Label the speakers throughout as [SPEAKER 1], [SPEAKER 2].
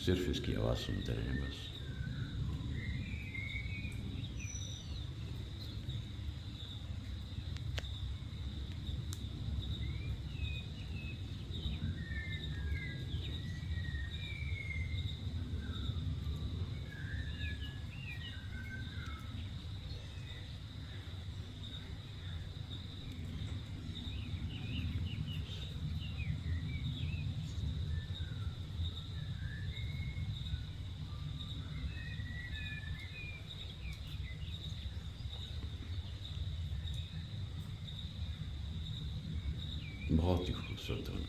[SPEAKER 1] सिर्फ इसकी आवाज़ सुनते रहें बस। बहुत ही खूबसूरत धुन।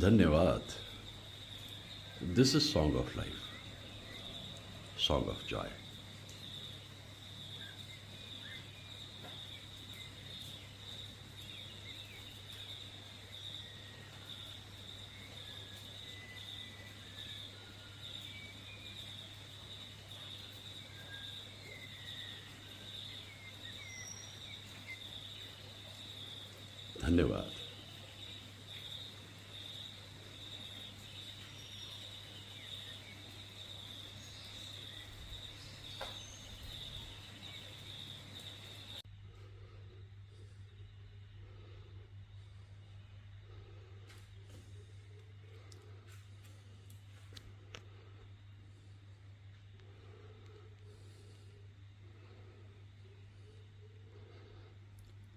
[SPEAKER 1] धन्यवाद। This is song of life, song of Joy. धन्यवाद।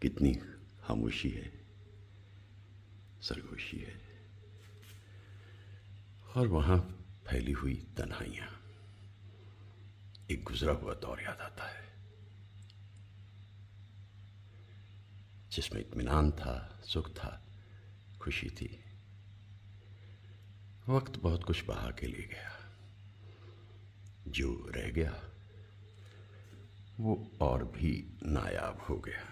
[SPEAKER 1] कितनी खामोशी है, सरगोशी है, और वहां फैली हुई तन्हाइयां। एक गुजरा हुआ दौर याद आता है जिसमें इत्मीनान था, सुख था, खुशी थी। वक्त बहुत कुछ बहा के ले गया। जो रह गया वो और भी नायाब हो गया।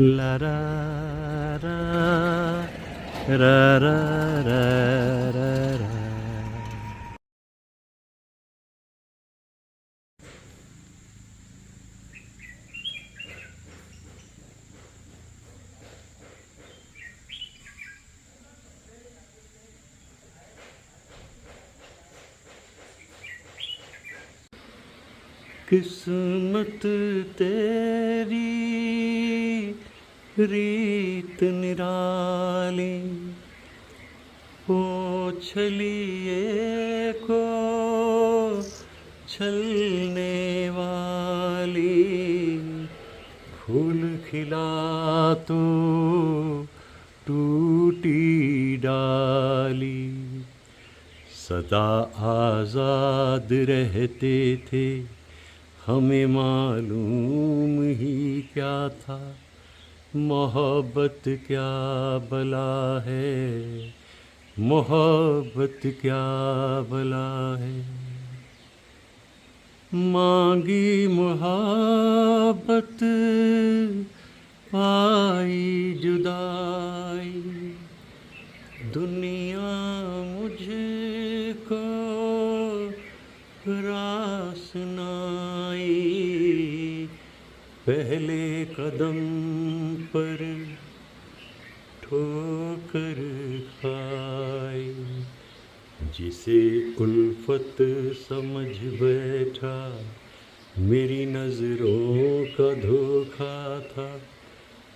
[SPEAKER 1] La ra ra ra ra ra ra ra। किस्मत तेरी रीत निराली, ओ छलिए को छलने वाली। फूल खिला तो टूटी डाली, सदा आजाद रहते थे हमें मालूम ही क्या था मोहब्बत क्या बला है, मोहब्बत क्या बला है। मांगी मोहब्बत पाई जुदाई, दुनिया मुझे को रास नाई। पहले कदम पर ठोकर खाई, जिसे उल्फत समझ बैठा मेरी नज़रों का धोखा था।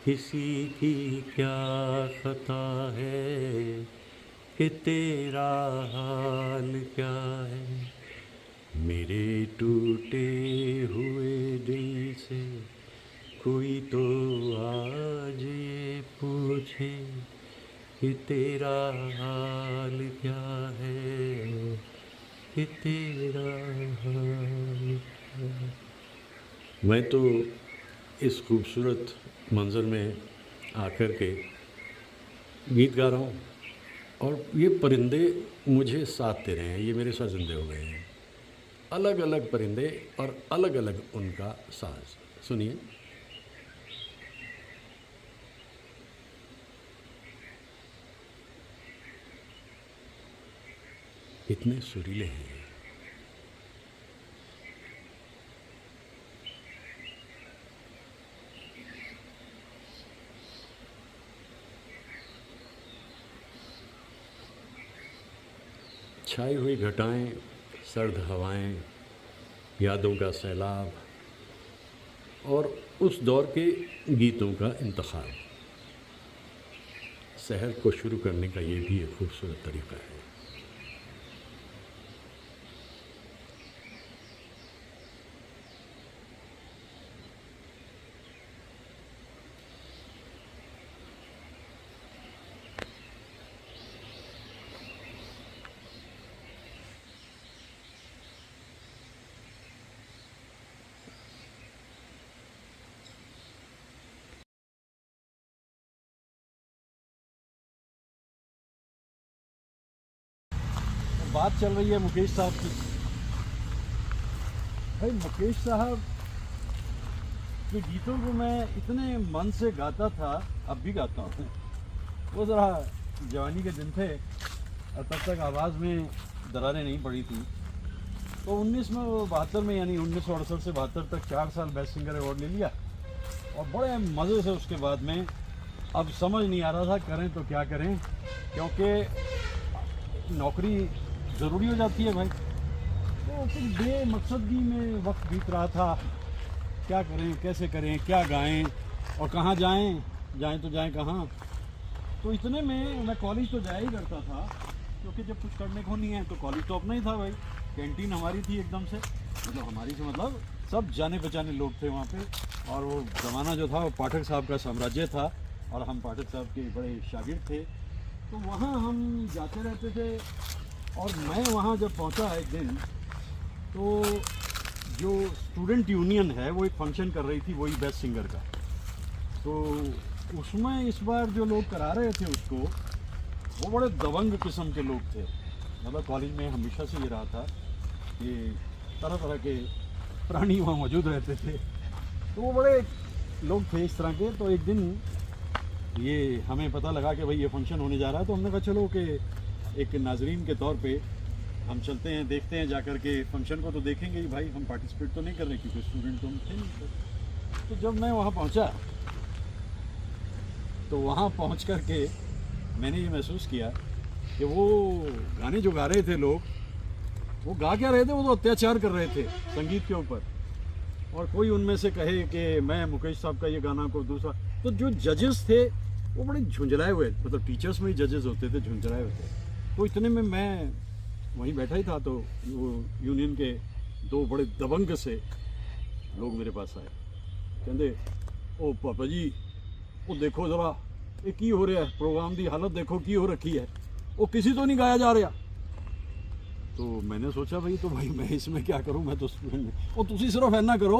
[SPEAKER 1] किसी की क्या खता है कि तेरा हाल क्या है। मेरे टूटे हुए दिल से कोई तो आज ये पूछे कि तेरा हाल क्या है, कि तेरा हाल क्या है। मैं तो इस खूबसूरत मंज़र में आकर के गीत गा रहा हूँ और ये परिंदे मुझे साथ दे रहे हैं, ये मेरे साथ ज़िंदे हो गए हैं। अलग अलग परिंदे और अलग अलग उनका साज। सुनिए। कितने सुरीले हैं। छाई हुई घटाएं, सर्द हवाएं, यादों का सैलाब और उस दौर के गीतों का इंतखाब। शहर को शुरू करने का ये भी एक खूबसूरत तरीका है।
[SPEAKER 2] बात चल रही है मुकेश साहब की। भाई मुकेश साहब के गीतों को मैं इतने मन से गाता था, अब भी गाता हूँ। वो ज़रा जवानी के दिन थे और तब तक आवाज़ में दरारें नहीं पड़ी थी। तो 1972 में यानी 1968 से 72 तक 4 साल बेस्ट सिंगर अवार्ड ले लिया और बड़े मज़े से उसके बाद में अब समझ नहीं आ रहा था करें तो क्या करें, क्योंकि नौकरी ज़रूरी हो जाती है भाई। तो फिर बेमकसदगी में वक्त बीत रहा था, क्या करें कैसे करें क्या गाएं और कहाँ जाएं, जाएं तो जाएं कहाँ। तो इतने में मैं कॉलेज तो जाया ही करता था, क्योंकि जब कुछ करने को नहीं है तो कॉलेज तो अपना ही था भाई। कैंटीन हमारी थी एकदम से, मतलब हमारी से मतलब सब जाने पहचाने लोग थे वहाँ पे। और वो ज़माना जो था वो पाठक साहब का साम्राज्य था और हम पाठक साहब के बड़े शागिर्द थे। तो वहाँ हम जाते रहते थे। और मैं वहाँ जब पहुँचा एक दिन, तो जो स्टूडेंट यूनियन है वो एक फंक्शन कर रही थी, वही बेस्ट सिंगर का। तो उसमें इस बार जो लोग करा रहे थे उसको, वो बड़े दबंग किस्म के लोग थे। मतलब कॉलेज में हमेशा से ये रहा था कि तरह तरह के प्राणी वहाँ मौजूद रहते थे। तो वो बड़े लोग थे इस तरह के। तो एक दिन ये हमें पता लगा कि भाई ये फंक्शन होने जा रहा है, तो हमने कहा चलो कि एक नाजरीन के तौर पे हम चलते हैं, देखते हैं जाकर के। फंक्शन को तो देखेंगे ही भाई, हम पार्टिसिपेट तो नहीं कर रहे क्योंकि स्टूडेंट तो हम थे नहीं। तो जब मैं वहाँ पहुँचा तो वहाँ पहुँच कर के मैंने ये महसूस किया कि वो गाने जो गा रहे थे लोग, वो गा क्या रहे थे, वो तो अत्याचार कर रहे थे संगीत के ऊपर। और कोई उनमें से कहे कि मैं मुकेश साहब का ये गाना को दूसरा, तो जो जजेस थे वो बड़े झुंझलाए हुए, मतलब टीचर्स में ही जजेस होते थे, झुंझलाए हुए थे। तो इतने में मैं वहीं बैठा ही था, तो वो यूनियन के दो बड़े दबंग से लोग मेरे पास आए, कहते ओ पापा जी वो देखो ज़रा ये की हो रहा है, प्रोग्राम की हालत देखो की हो रखी है, वो किसी तो नहीं गाया जा रहा। तो मैंने सोचा भाई तो भाई मैं इसमें क्या करूं, मैं तो स्टूडेंट ਉਹ ਤੁਸੀਂ ਸਿਰਫ ਇੰਨਾ ਕਰੋ,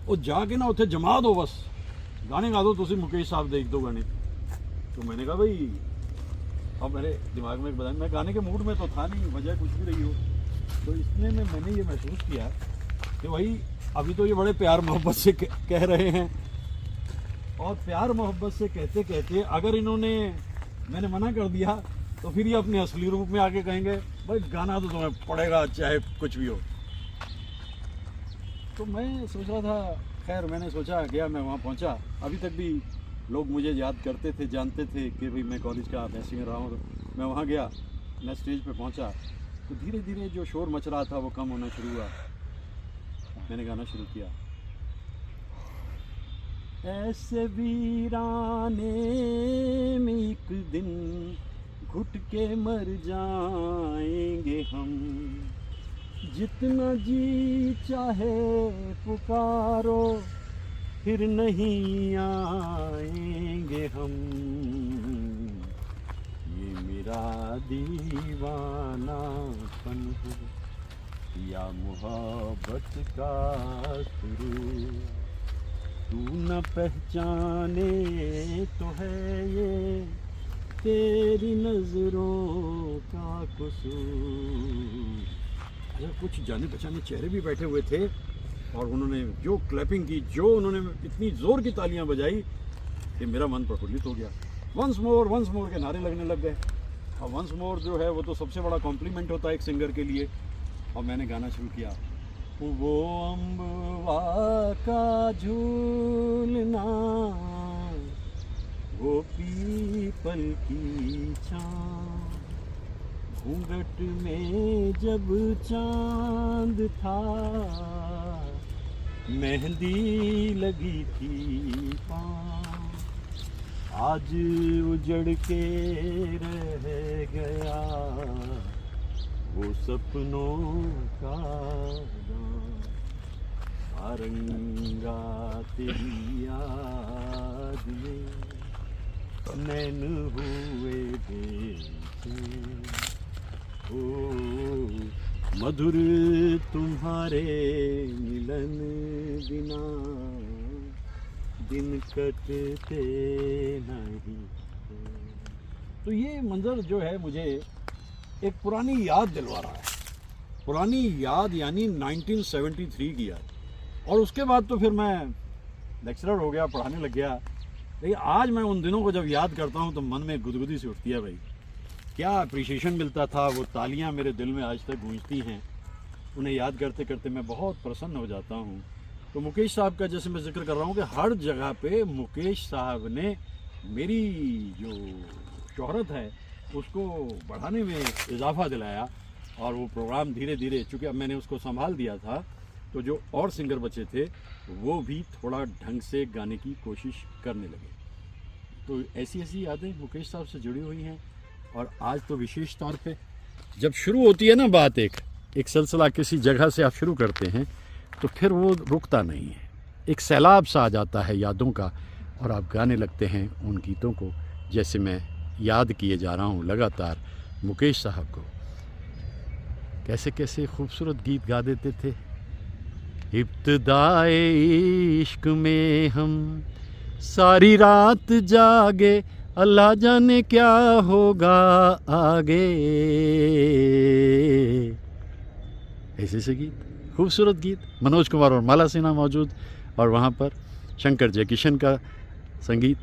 [SPEAKER 2] ਉਹ ਜਾ ਕੇ ना ਉੱਥੇ जमा दो, बस गाने गा दो ਤੁਸੀਂ मुकेश साहब दे 1-2 गाने। तो मैंने कहा भाई, अब मेरे दिमाग में एक बताया, मैं गाने के मूड में तो था नहीं, वजह कुछ भी रही हो। तो इसमें मैंने ये महसूस किया कि भाई अभी तो ये बड़े प्यार मोहब्बत से कह रहे हैं, और प्यार मोहब्बत से कहते कहते अगर इन्होंने, मैंने मना कर दिया, तो फिर ये अपने असली रूप में आके कहेंगे भाई गाना तो तुम्हें पड़ेगा चाहे कुछ भी हो। तो मैं सोच रहा था, खैर मैंने सोचा, गया, मैं वहाँ पहुँचा। अभी तक भी लोग मुझे याद करते थे, जानते थे कि भाई मैं कॉलेज का मैं सिंगर रहा हूँ। तो मैं वहाँ गया, मैं स्टेज पे पहुँचा, तो धीरे धीरे जो शोर मच रहा था वो कम होना शुरू हुआ। मैंने गाना शुरू किया, ऐसे वीराने में एक दिन घुट के मर जाएंगे हम, जितना जी चाहे पुकारो फिर नहीं आएंगे हम, ये मेरा दीवानापन है या मोहब्बत का शुरू, तू न पहचाने तो है ये तेरी नजरों का कसूर। अच्छा, कुछ जाने पहचाने चेहरे भी बैठे हुए थे, और उन्होंने जो क्लैपिंग की, जो उन्होंने इतनी ज़ोर की तालियां बजाई कि मेरा मन प्रफुल्लित हो गया। वंस मोर के नारे लगने लग गए। और वंस मोर जो है वो तो सबसे बड़ा कॉम्प्लीमेंट होता है एक सिंगर के लिए। और मैंने गाना शुरू किया, वो अम्बवा का झूलना, वो पीपल की छाँव, घूंघट में जब चांद था, मेहंदी लगी थी पाँव, आज उजड़ के रह गया वो सपनों का गाँव, आरंगा तेरी याद में नैन हुए बेचैन, ओ मधुर तुम्हारे मिलन बिना दिन कटते नहीं। तो ये मंजर जो है मुझे एक पुरानी याद दिलवा रहा है, पुरानी याद यानी 1973 की याद। और उसके बाद तो फिर मैं लेक्चरर हो गया, पढ़ाने लग गया। लेकिन आज मैं उन दिनों को जब याद करता हूँ तो मन में गुदगुदी सी उठती है। भाई क्या अप्रिसिएशन मिलता था, वो तालियां मेरे दिल में आज तक गूंजती हैं। उन्हें याद करते करते मैं बहुत प्रसन्न हो जाता हूँ। तो मुकेश साहब का जैसे मैं जिक्र कर रहा हूँ कि हर जगह पे मुकेश साहब ने मेरी जो शोहरत है उसको बढ़ाने में इजाफा दिलाया। और वो प्रोग्राम धीरे धीरे, चूँकि अब मैंने उसको संभाल दिया था, तो जो और सिंगर बचे थे वो भी थोड़ा ढंग से गाने की कोशिश करने लगे। तो ऐसी ऐसी यादें मुकेश साहब से जुड़ी हुई हैं। और आज तो विशेष तौर पे जब शुरू होती है ना बात, एक सिलसिला किसी जगह से आप शुरू करते हैं तो फिर वो रुकता नहीं है, एक सैलाब सा आ जाता है यादों का, और आप गाने लगते हैं उन गीतों को, जैसे मैं याद किए जा रहा हूँ लगातार मुकेश साहब को। कैसे कैसे खूबसूरत गीत गा देते थे। इब्तिदाए इश्क में हम सारी रात जागे, अल्लाह जाने क्या होगा आगे। ऐसे से गीत, खूबसूरत गीत। मनोज कुमार और माला सिन्हा मौजूद, और वहाँ पर शंकर जयकिशन का संगीत,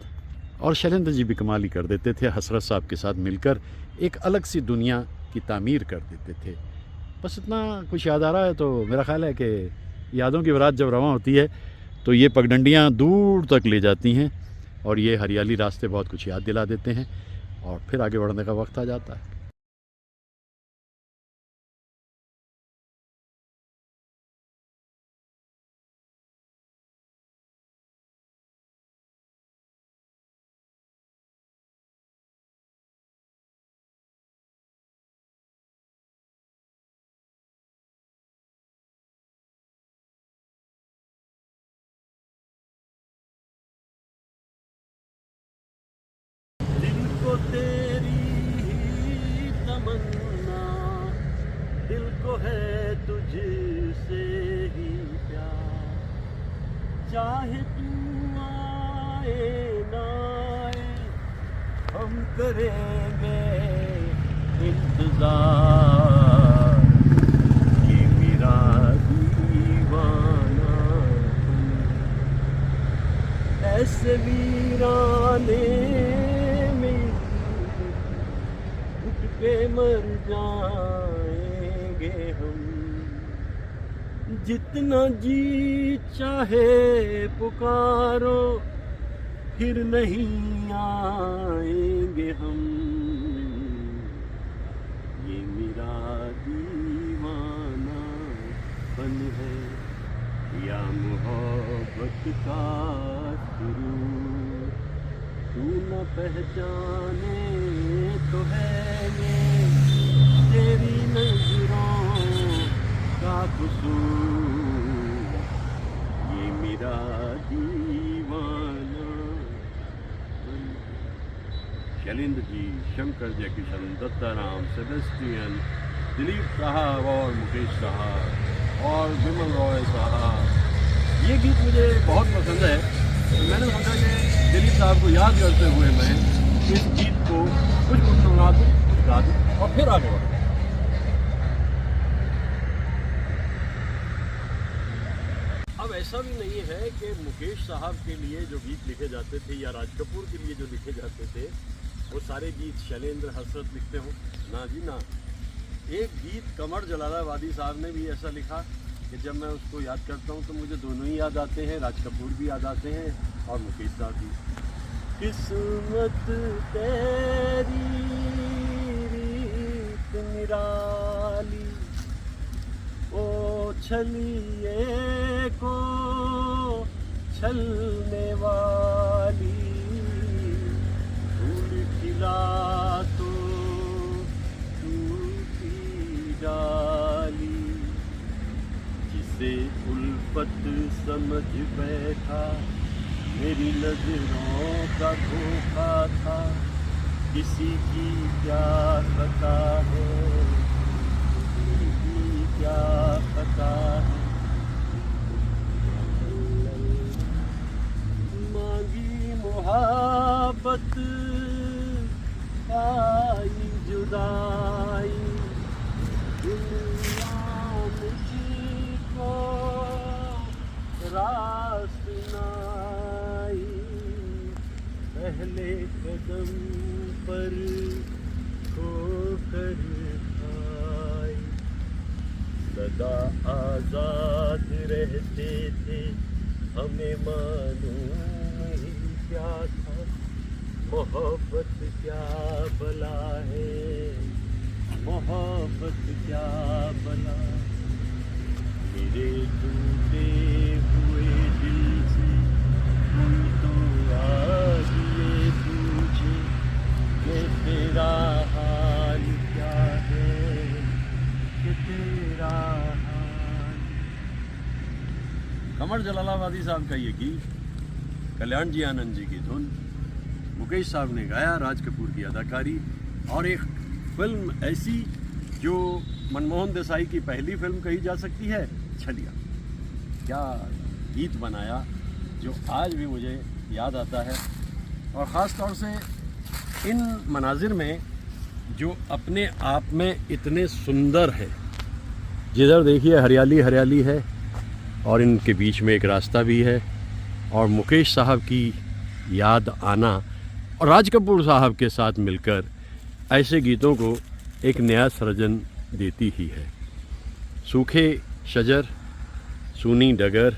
[SPEAKER 2] और शैलेंद्र जी भी कमाल ही कर देते थे। हसरत साहब के साथ मिलकर एक अलग सी दुनिया की तामीर कर देते थे। बस इतना कुछ याद आ रहा है। तो मेरा ख्याल है कि यादों की बारात जब रवां होती है तो ये पगडंडियाँ दूर तक ले जाती हैं, और ये हरियाली रास्ते बहुत कुछ याद दिला देते हैं, और फिर आगे बढ़ने का वक्त आ जाता है। दिल को तेरी
[SPEAKER 1] ना आए, हम करेंगे इंतजार। ये मेरा दीवाना ऐसे वीराने में उठ के मर जाएंगे हम। जितना जी चाहे पुकारो, फिर नहीं आएंगे हम। ये मेरा दीवानापन है या मोहब्बत का सुरूर। तू न पहचाने तो है ये तेरी नजरों का कसूर। ये मेरा दीवाना। शैलेंद्र जी, शंकर जयकिशन, दत्ताराम, सेबेस्टियन, दिलीप साहब और मुकेश साहब और विमल रॉय साहब। ये गीत मुझे बहुत पसंद है। मैंने सोचा कि दिलीप साहब को याद करते हुए मैं इस गीत को कुछ सुना दूँ, कुछ गा दूँ और फिर आगे बढ़ूँ। अब ऐसा भी नहीं है कि मुकेश साहब के लिए जो गीत लिखे जाते थे या राज कपूर के लिए जो लिखे जाते थे वो सारे गीत शैलेंद्र हसरत लिखते हो। ना जी ना। एक गीत कमर जलालाबादी साहब ने भी ऐसा लिखा कि जब मैं उसको याद करता हूँ तो मुझे दोनों ही याद आते हैं, राज कपूर भी याद आते हैं और मुकेश साहब भी। किस्मत तेरी रीत निराली, ओ छलिए को छलने वाली। फूल खिला तो टूटी डाली, जिसे उल्फत समझ बैठा मेरी नजरों का धोखा था। किसी की क्या पता है, क्या पता है। मांगी मोहब्बत आई जुदाई, दुनिया मुझको रास नाई। पहले कदम पर खोकर सदा आजाद रहते थे, हमें मालूम ही क्या था। मोहब्बत क्या भला है, मोहब्बत क्या भला। मेरे टूटे हुए दिल से कोई तो आज ये पूछे कि तेरा हाल क्या है, कि तेरा हाल। कमर जलालाबादी साहब का ये गीत, कल्याण जी आनंद जी की धुन, मुकेश साहब ने गाया, राज कपूर की अदाकारी और एक फिल्म ऐसी जो मनमोहन देसाई की पहली फिल्म कही जा सकती है, छलिया। क्या गीत बनाया जो आज भी मुझे याद आता है। और ख़ास तौर से इन मनाजिर में जो अपने आप में इतने सुंदर है, जिधर देखिए हरियाली हरियाली है और इनके बीच में एक रास्ता भी है और मुकेश साहब की याद आना और राज कपूर साहब के साथ मिलकर ऐसे गीतों को एक नया सृजन देती ही है। सूखे शजर, सूनी डगर,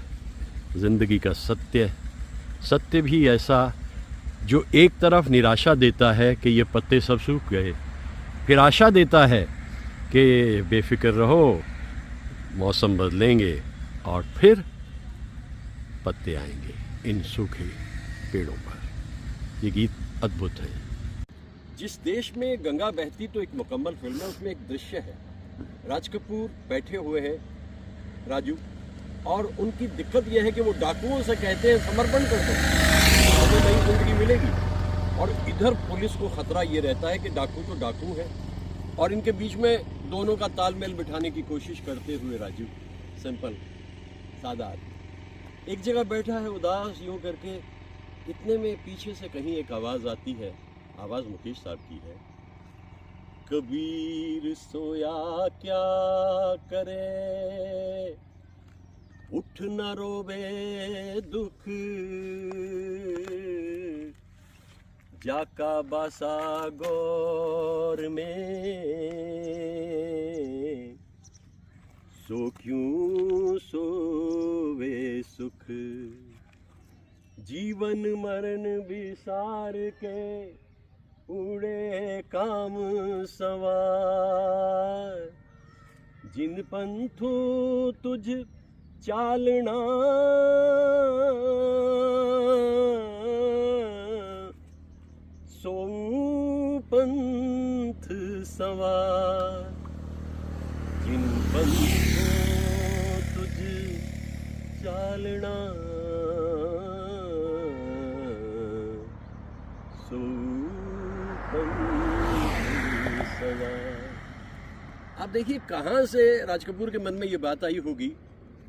[SPEAKER 1] ज़िंदगी का सत्य, सत्य भी ऐसा जो एक तरफ निराशा देता है कि ये पत्ते सब सूख गए, फिर आशा देता है कि बेफिक्र रहो, मौसम बदलेंगे और फिर पत्ते आएंगे इन सूखे पेड़ों पर। ये गीत अद्भुत है। जिस देश में गंगा बहती तो एक मुकम्मल फिल्म है, उसमें एक दृश्य है, राज कपूर बैठे हुए हैं, राजू, और उनकी दिक्कत यह है कि वो डाकुओं से कहते हैं समर्पण कर दो, हमें नई जिंदगी मिलेगी। और इधर पुलिस को खतरा ये रहता है कि डाकू तो डाकू है और इनके बीच में दोनों का तालमेल बिठाने की कोशिश करते हुए राजू सिंपल सादा एक जगह बैठा है उदास यूं करके इतने में पीछे से कहीं एक आवाज़ आती है, आवाज़ मुकेश साहब की है। कबीर सोया क्या करे, उठ न रोवे दुख, जाका बासा गौर में, सो क्यों सोवे सुख। जीवन मरण विसार के उड़े काम सवार, जिन पंथों तुझ चालना, सो पंथ सवार। जिन पंथों तुझ चालना, सो पंथ सवार। आप देखिए कहाँ से राज कपूर के मन में ये बात आई होगी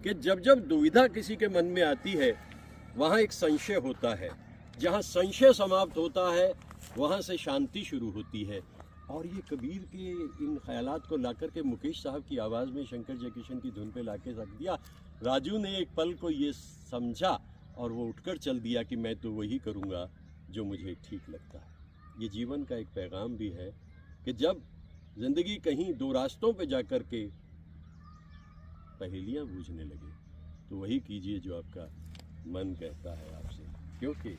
[SPEAKER 1] कि जब जब दुविधा किसी के मन में आती है वहाँ एक संशय होता है, जहाँ संशय समाप्त होता है वहाँ से शांति शुरू होती है। और ये कबीर के इन ख्यालात को लाकर के मुकेश साहब की आवाज़ में शंकर जयकिशन की धुन पे लाके रख दिया। राजू ने एक पल को ये समझा और वो उठकर चल दिया कि मैं तो वही करूँगा जो मुझे ठीक लगता है। ये जीवन का एक पैगाम भी है कि जब ज़िंदगी कहीं दो रास्तों पे जाकर के पहेलियाँ बूझने लगे तो वही कीजिए जो आपका मन कहता है आपसे, क्योंकि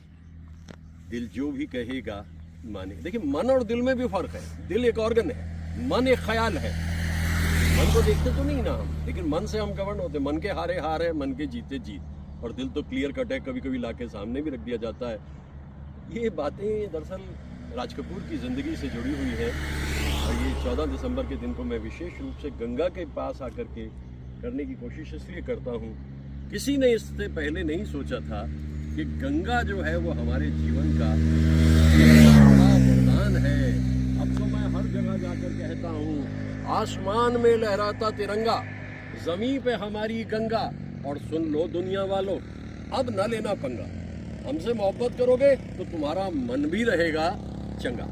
[SPEAKER 1] दिल जो भी कहेगा माने। देखिए मन और दिल में भी फर्क है। दिल एक ऑर्गन है, मन एक ख्याल है। मन को देखते तो नहीं ना हम, लेकिन मन से हम गवर्न होते। मन के हारे हार है, मन के जीते जीत। और दिल तो क्लियर कट है, कभी कभी लाके सामने भी रख दिया जाता है। ये बातें दरअसल राज कपूर की ज़िंदगी से जुड़ी हुई है। और ये 14 दिसंबर के दिन को मैं विशेष रूप से गंगा के पास आकर के करने की कोशिश इसलिए करता हूँ, किसी ने इससे पहले नहीं सोचा था कि गंगा जो है वो हमारे जीवन का बड़ा वरदान है। अब तो मैं हर जगह जाकर कहता हूँ, आसमान में लहराता तिरंगा, जमीन पे हमारी गंगा। और सुन लो दुनिया वालों, अब न लेना पंगा। हमसे मोहब्बत करोगे तो तुम्हारा मन भी रहेगा चंगा।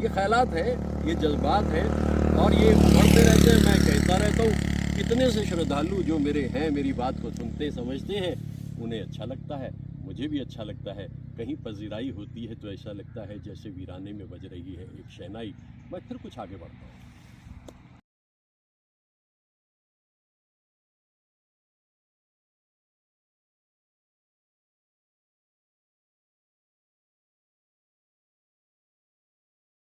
[SPEAKER 1] ये ख्यालात हैं, ये जज्बात हैं और ये बढ़ते रहते हैं। मैं कहता रहता हूँ, कितने से श्रद्धालु जो मेरे हैं, मेरी बात को सुनते समझते हैं, उन्हें अच्छा लगता है, मुझे भी अच्छा लगता है। कहीं पजीराई होती है तो ऐसा लगता है जैसे वीराने में बज रही है एक शहनाई। मैं फिर कुछ आगे बढ़ता हूँ।